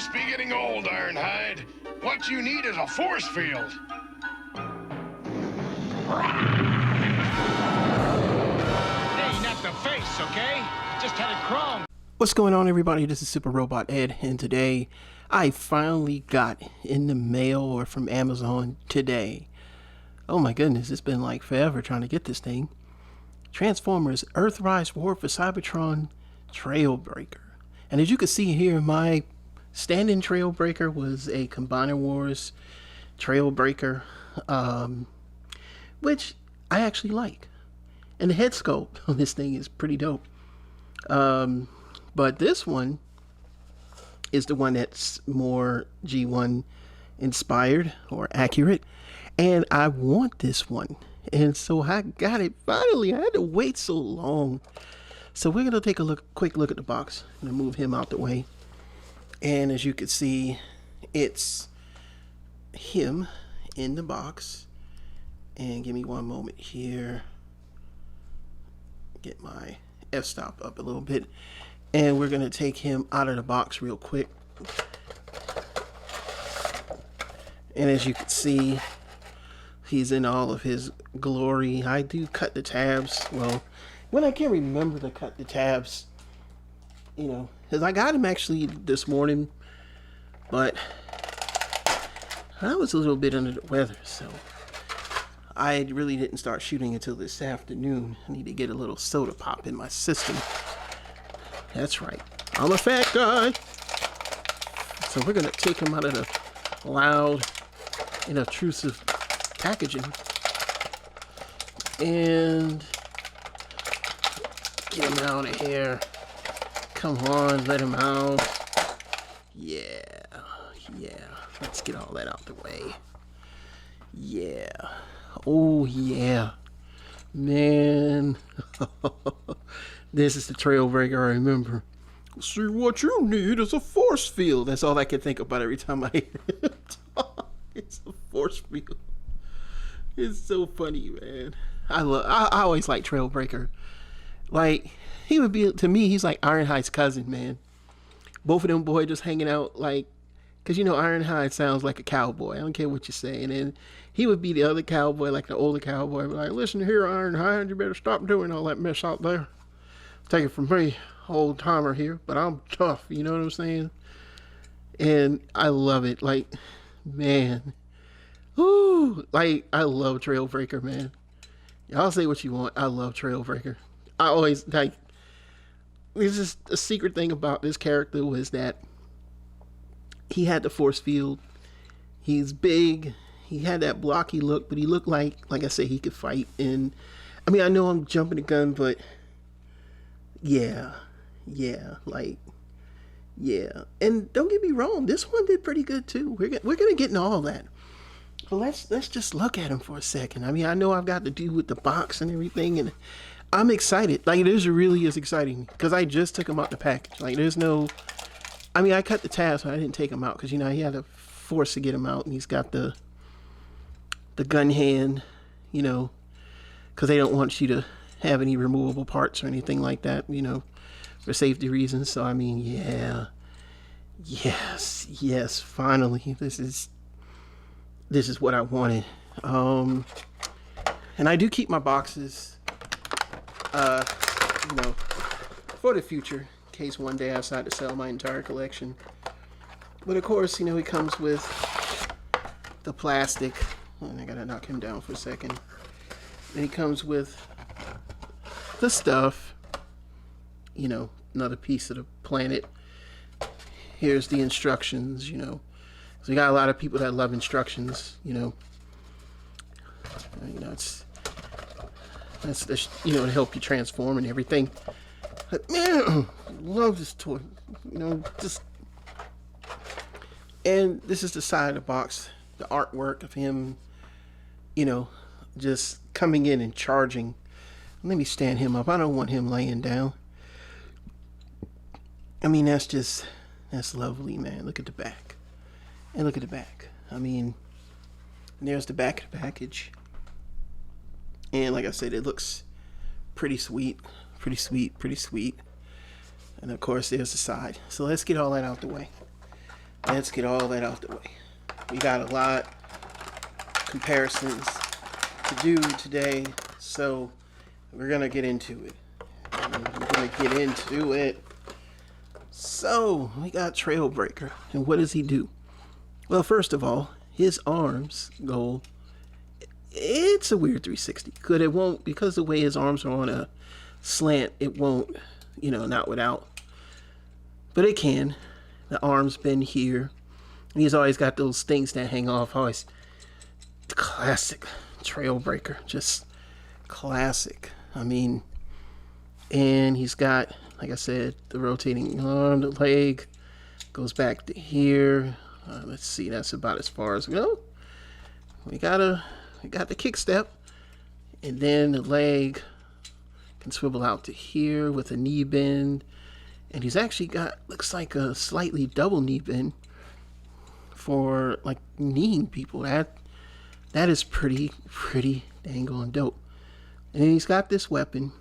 must be getting old, Ironhide. What you need is a force field. Hey, not the face, okay? Just had it chrome. What's going on, everybody? This is Super Robot Ed, and today I finally got in the mail or from Amazon today. Oh my goodness, it's been like forever trying to get this thing. Transformers Earthrise War for Cybertron Trailbreaker. And as you can see here, my stand-in Trailbreaker was a Combiner Wars Trailbreaker, which I actually like. And the head sculpt on this thing is pretty dope. But this one is the one that's more G1 inspired or accurate. And I want this one. And so I got it finally. I had to wait so long. So we're going to take a quick look at the box. I'm going to move him out the way. And as you can see, it's him in the box. And give me one moment here. Get my f-stop up a little bit. And we're going to take him out of the box real quick. And as you can see, he's in all of his glory. I do cut the tabs. Well, when I can't remember to cut the tabs, you know, because I got him actually this morning, but I was a little bit under the weather, so I really didn't start shooting until this afternoon. I need to get a little soda pop in my system. That's right, I'm a fat guy. So we're gonna take him out of the loud and obtrusive packaging and get him out of here. Come on, let him out. Yeah. Let's get all that out the way. Yeah. Oh yeah, man. This is the Trailbreaker I remember. See, what you need is a force field. That's all I can think about every time I hear him talk. It's a force field. It's so funny, man. I always like Trailbreaker. Like, he would be, to me, he's like Ironhide's cousin, man. Both of them boys just hanging out, like, because you know Ironhide sounds like a cowboy. I don't care what you say. And then he would be the other cowboy, like the older cowboy, like, listen here, Ironhide, you better stop doing all that mess out there. Take it from me, old timer here, but I'm tough, you know what I'm saying? And I love it. Like, man. Ooh, like, I love Trailbreaker, man. Y'all say what you want. I love Trailbreaker. I always, like, this is a secret thing about this character was that he had the force field. He's big. He had that blocky look, but he looked like I said, he could fight. And I mean, I know I'm jumping the gun, but yeah. And don't get me wrong, this one did pretty good too. We're gonna get into all that. But let's just look at him for a second. I mean, I know I've got to do with the box and everything, and I'm excited. Like, this really is exciting because I just took him out the package. Like, there's no, I mean, I cut the tabs, but I didn't take him out because, you know, he had to force to get him out, and he's got the gun hand, you know, because they don't want you to have any removable parts or anything like that, you know, for safety reasons. So, I mean, yeah. Yes, finally. This is what I wanted. And I do keep my boxes, you know, for the future, in case one day I decide to sell my entire collection. But of course, you know, he comes with the plastic. And I gotta knock him down for a second. And he comes with the stuff, you know, another piece of the planet. Here's the instructions, you know. So you got a lot of people that love instructions, you know. You know, that's you know, to help you transform and everything. But man, I love this toy. You know, just, and this is the side of the box, the artwork of him, you know, just coming in and charging. Let me stand him up. I don't want him laying down. I mean, that's lovely, man. Look at the back. And look at the back. I mean, there's the back of the package. And like I said, it looks pretty sweet. Pretty sweet. And of course, there's the side. So let's get all that out the way. let's get all that out the way. We got a lot of comparisons to do today, so we're gonna get into it. So we got Trailbreaker, and what does he do? Well, first of all, his arms go. It's a weird 360. It won't, because the way his arms are on a slant, it won't, not without. But it can. The arms bend here. He's always got those things that hang off. Always the classic Trailbreaker. Just classic. I mean, and he's got, like I said, the rotating arm, the leg goes back to here. Let's see, that's about as far as we go. We got the kick step, and then the leg can swivel out to here with a knee bend, and he's actually got, looks like a slightly double knee bend for like kneeing people. That is pretty dang on dope. And then he's got this weapon.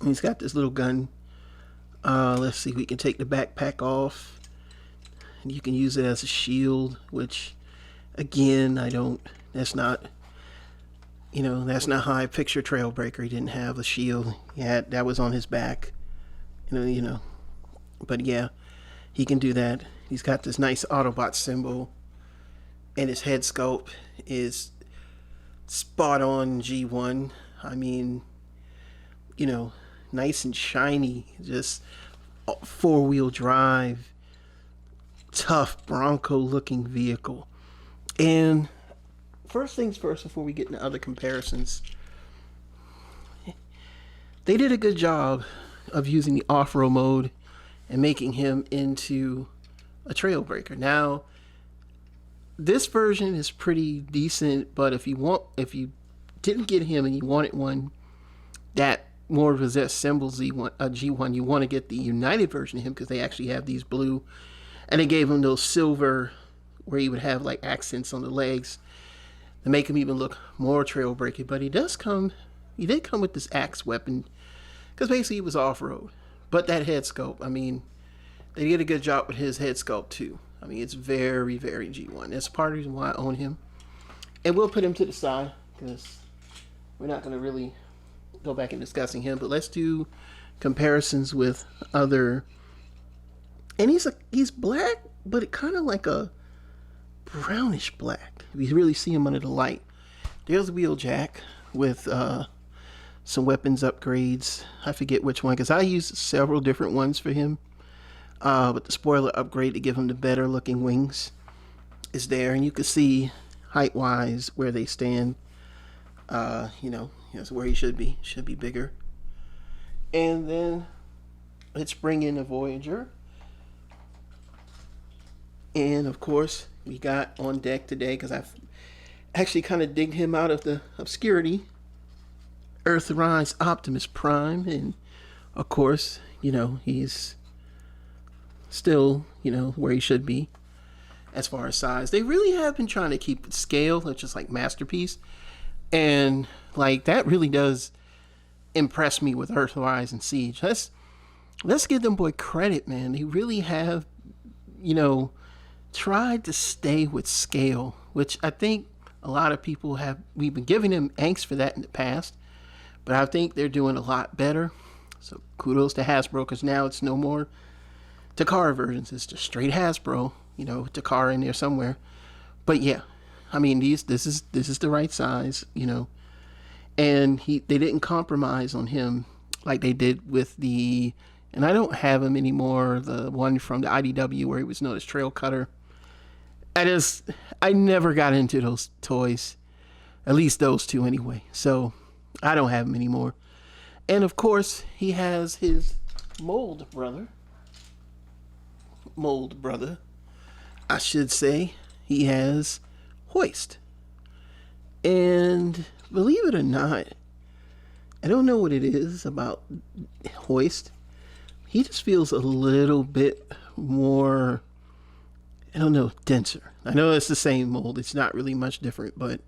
He's got this little gun. Let's see, we can take the backpack off, and you can use it as a shield, which again, that's not how I picture Trailbreaker. He didn't have a shield. That was on his back. But yeah, he can do that. He's got this nice Autobot symbol, and his head sculpt is spot on G1. I mean, nice and shiny, just 4-wheel drive, tough Bronco looking vehicle. And first things first, before we get into other comparisons, they did a good job of using the off-road mode and making him into a Trailbreaker. Now, this version is pretty decent, but if you didn't get him and you wanted one that more resembles a G1, you want to get the United version of him, because they actually have these blue, and they gave him those silver where he would have like accents on the legs to make him even look more Trailbreaker. But he did come with this axe weapon, because basically he was off-road. But that head sculpt, I mean, they did a good job with his head sculpt too. I mean, it's very G1. That's part of the reason why I own him. And we'll put him to the side, because we're not going to really go back and discussing him. But let's do comparisons with other. And he's black, but it kind of like a brownish black, if you really see him under the light. There's Wheeljack with some weapons upgrades. I forget which one, because I used several different ones for him. But the spoiler upgrade to give him the better looking wings is there, and you can see height wise where they stand. That's where he should be bigger. And then let's bring in the Voyager. And of course, we got on deck today, because I've actually kind of digged him out of the obscurity, Earthrise Optimus Prime. And of course, he's still, where he should be as far as size. They really have been trying to keep it scale, which is like Masterpiece. And like, that really does impress me with Earthrise and Siege. Let's give them boy credit, man. They really have, tried to stay with scale, which I think a lot of people we've been giving them angst for that in the past, but I think they're doing a lot better. So kudos to Hasbro, because now it's no more Takara versions. It's just straight Hasbro, Takara in there somewhere. But yeah, I mean, this is the right size, and they didn't compromise on him like they did with and I don't have him anymore, the one from the IDW where he was known as Trail Cutter. I never got into those toys, at least those two anyway, so I don't have him anymore. And of course, he has his mold brother, I should say. He has Hoist. And believe it or not, I don't know what it is about Hoist. He just feels a little bit more, denser. I know it's the same mold. It's not really much different, but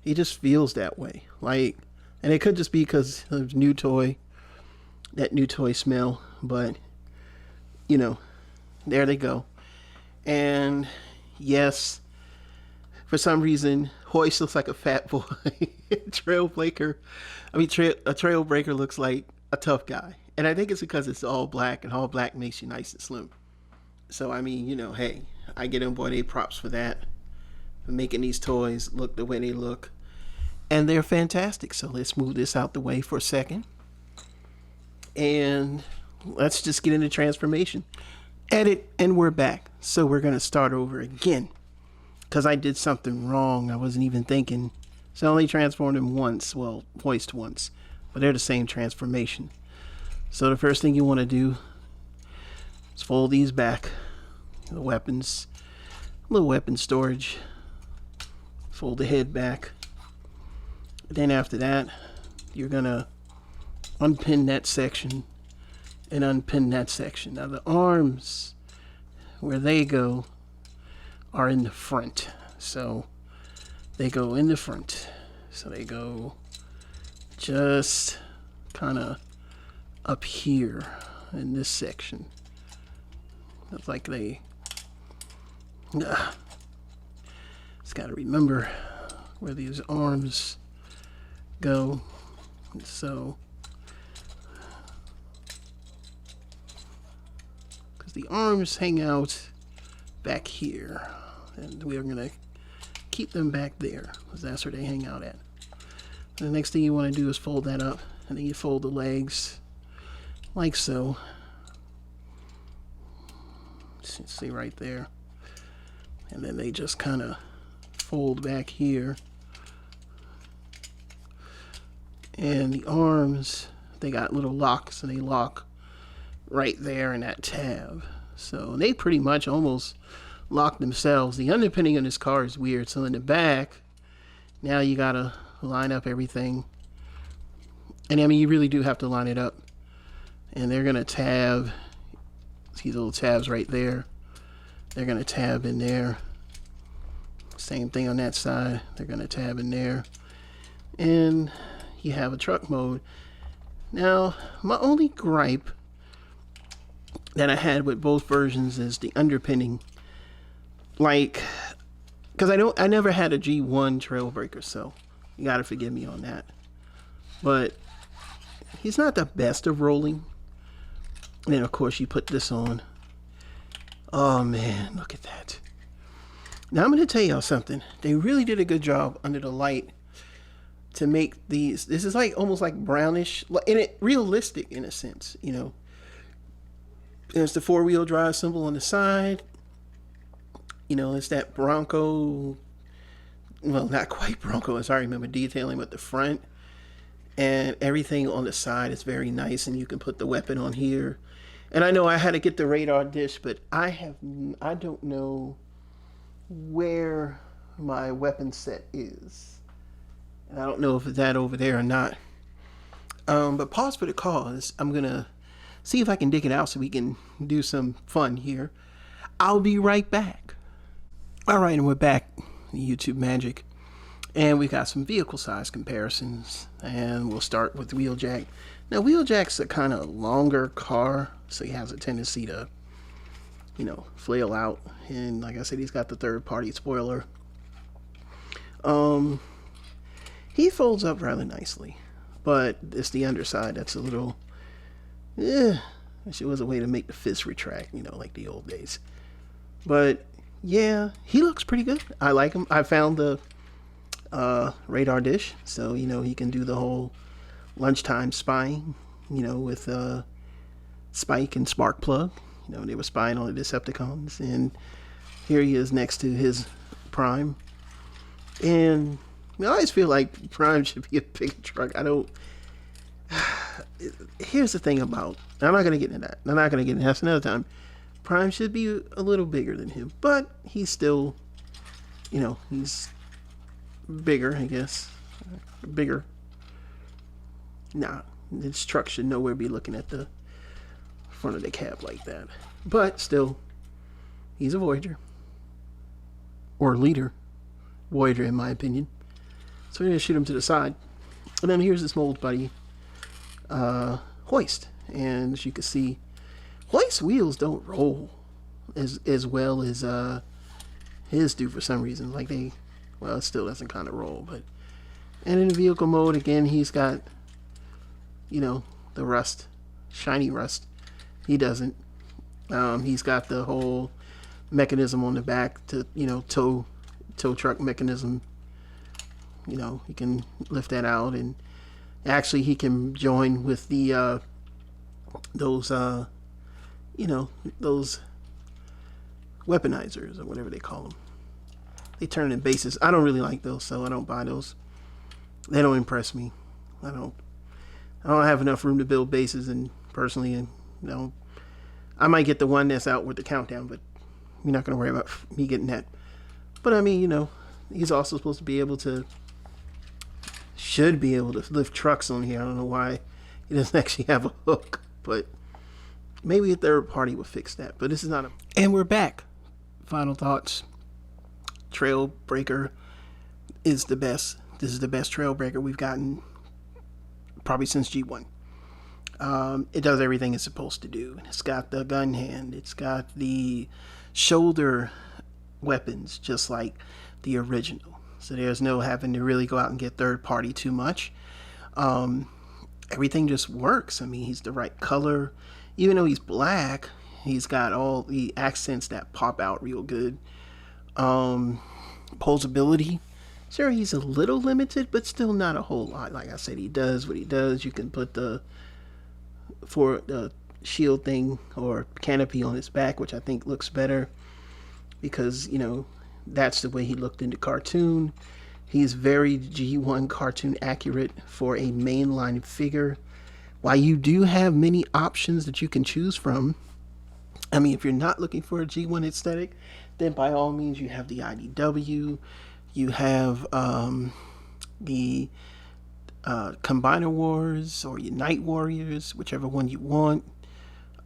he just feels that way. And it could just be because of that new toy smell, but, there they go. And yes, for some reason, Hoist looks like a fat boy. Trailbreaker, Trailbreaker looks like a tough guy. And I think it's because it's all black, and all black makes you nice and slim. So, I mean, you know, hey, I get them boy they props for that. For making these toys look the way they look. And they're fantastic. So let's move this out the way for a second. And let's just get into transformation. Edit, and we're back. So we're going to start over again. Because I did something wrong. I wasn't even thinking. So I only transformed him once. Well, Hoist once. But they're the same transformation. So the first thing you want to do is fold these back. The weapons. Little weapon storage. Fold the head back. Then after that, you're going to unpin that section and unpin that section. Now the arms, where they go, are in the front. So they go in the front. So they go just kind of up here in this section. It's like they just got to remember where these arms go. So because the arms hang out back here, and we are going to keep them back there because that's where they hang out at. And the next thing you want to do is fold that up, and then you fold the legs like so. See right there. And then they just kind of fold back here. And the arms, they got little locks, and they lock right there in that tab. So they pretty much almost lock themselves. The underpinning on this car is weird. So in the back, now you gotta line up everything. And I mean, you really do have to line it up. And they're gonna tab, these little tabs right there. They're gonna tab in there. Same thing on that side. They're gonna tab in there. And you have a truck mode. Now, my only gripe that I had with both versions is the underpinning. Like, because I never had a G1 Trailbreaker, so you gotta forgive me on that. But he's not the best of rolling. And then of course you put this on. Oh man, look at that. Now I'm gonna tell y'all something. They really did a good job under the light to make these. This is like almost like brownish, and it realistic in a sense, you know. There's the 4-wheel drive symbol on the side. You know, it's that Bronco. Well, not quite Bronco, as I remember detailing, but the front and everything on the side is very nice, and you can put the weapon on here. And I know I had to get the radar dish, but I don't know where my weapon set is. And I don't know if it's that over there or not. But pause for the cause. I'm going to see if I can dig it out so we can do some fun here. I'll be right back. All right, and we're back. YouTube magic. And we got some vehicle size comparisons. And we'll start with Wheeljack. Now, Wheeljack's a kind of longer car, so he has a tendency to, you know, flail out. And like I said, he's got the third-party spoiler. He folds up rather nicely, but it's the underside that's a little, wish it was a way to make the fist retract, you know, like the old days. But yeah, he looks pretty good. I like him. I found the radar dish, so you know he can do the whole lunchtime spying, you know, with Spike and Sparkplug. You know, they were spying on the Decepticons, and here he is next to his Prime. And I always feel like Prime should be a big truck. I don't. Here's the thing about. I'm not gonna get into that. I'm not gonna get into that. That's another time. Prime should be a little bigger than him, but he's still, you know, he's bigger, I guess. Bigger. Nah, this truck should nowhere be looking at the front of the cab like that. But still, he's a Voyager. Or leader. Voyager, in my opinion. So we're going to shoot him to the side. And then here's this mold buddy, Hoist. And as you can see, Hoist wheels don't roll. as well as his do for some reason. Like it still doesn't kind of roll. But and in the vehicle mode again, he's got, you know, the rust, shiny rust. He doesn't. He's got the whole mechanism on the back to, you know, tow truck mechanism. You know, he can lift that out, and actually he can join with the those you know, those weaponizers or whatever they call them. They turn in bases. I don't really like those, so I don't buy those. They don't impress me. I don't have enough room to build bases, and personally, you know, I might get the one that's out with the countdown, but you're not going to worry about me getting that. But I mean, you know, he's also supposed to be able to, should be able to lift trucks on here. I don't know why he doesn't actually have a hook, but maybe a third party will fix that. But this is not a... And we're back. Final thoughts. Trailbreaker is the best. This is the best Trailbreaker we've gotten probably since G1. It does everything it's supposed to do. It's got the gun hand. It's got the shoulder weapons, just like the original. So there's no having to really go out and get third party too much. Everything just works. I mean, he's the right color. Even though he's black, he's got all the accents that pop out real good. Posability. Sure, he's a little limited, but still not a whole lot. Like I said, he does what he does. You can put the shield thing or canopy on his back, which I think looks better because, you know, that's the way he looked in the cartoon. He's very G1 cartoon accurate for a mainline figure. While you do have many options that you can choose from, I mean, if you're not looking for a G1 aesthetic, then by all means you have the IDW, you have the Combiner Wars or Unite Warriors, whichever one you want.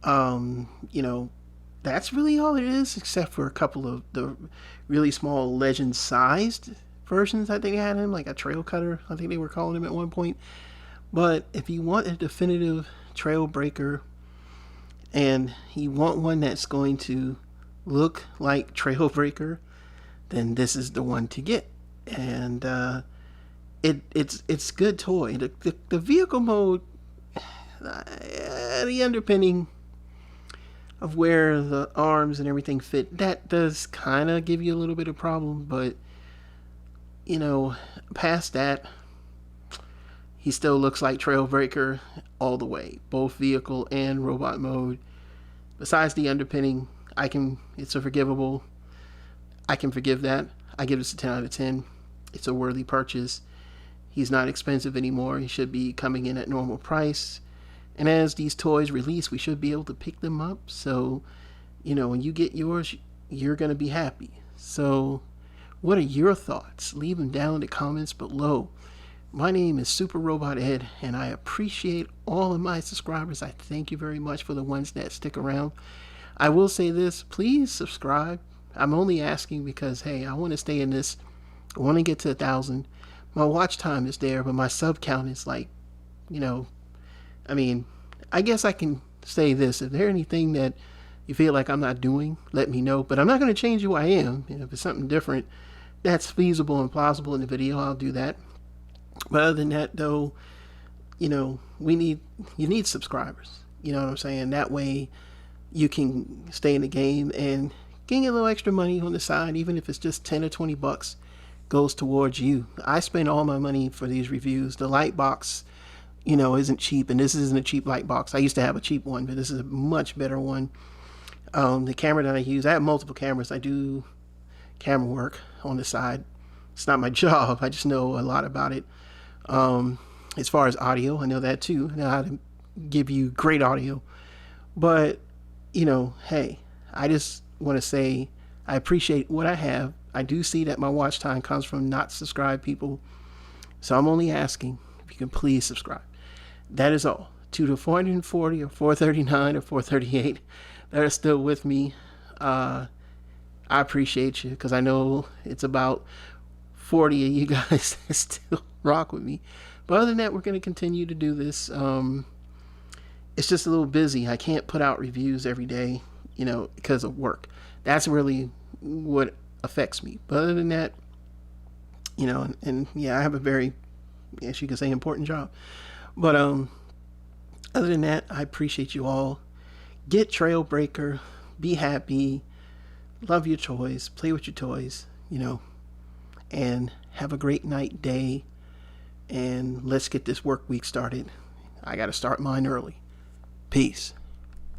You know, that's really all it is, except for a couple of the really small legend sized versions I think they had him, like a trail cutter, I think they were calling him at one point. But if you want a definitive Trailbreaker and you want one that's going to look like Trailbreaker, then this is the one to get. And it's good toy. The vehicle mode, the underpinning of where the arms and everything fit, that does kind of give you a little bit of problem, but you know, past that, he still looks like Trailbreaker all the way, both vehicle and robot mode. Besides the underpinning, it's a forgivable. I can forgive that. I give this a 10 out of 10. It's a worthy purchase. He's not expensive anymore. He should be coming in at normal price. And as these toys release, we should be able to pick them up. So, you know, when you get yours, you're going to be happy. So, what are your thoughts? Leave them down in the comments below. My name is Super Robot Ed, and I appreciate all of my subscribers. I thank you very much for the ones that stick around. I will say this, please subscribe. I'm only asking because, hey, I want to stay in this. I want to get to 1,000. My watch time is there, but my sub count is like, you know, I mean, I guess I can say this. If there's anything that you feel like I'm not doing, let me know. But I'm not going to change who I am. You know, if it's something different that's feasible and plausible in the video, I'll do that. But other than that, though, you know, you need subscribers. You know what I'm saying? That way you can stay in the game and getting a little extra money on the side, even if it's just 10 or 20 bucks, goes towards you. I spend all my money for these reviews. The light box, you know, isn't cheap, and this isn't a cheap light box. I used to have a cheap one, but this is a much better one. The camera that I use, I have multiple cameras. I do camera work on the side. It's not my job. I just know a lot about it. As far as audio, I know that too. I know how to give you great audio. But, you know, hey, I just want to say I appreciate what I have. I do see that my watch time comes from not subscribed people. So I'm only asking if you can please subscribe. That is all. To the 440 or 439 or 438 that are still with me, I appreciate you, because I know it's about 40 of you guys that still rock with me. But other than that, we're going to continue to do this. It's just a little busy. I can't put out reviews every day. you know, because of work. That's really what affects me. But other than that, you know, and yeah, I have a very, as you can say, important job. But other than that, I appreciate you all. Get Trailbreaker, be happy, love your toys, play with your toys, you know, and have a great night, day, and let's get this work week started. I got to start mine early. Peace.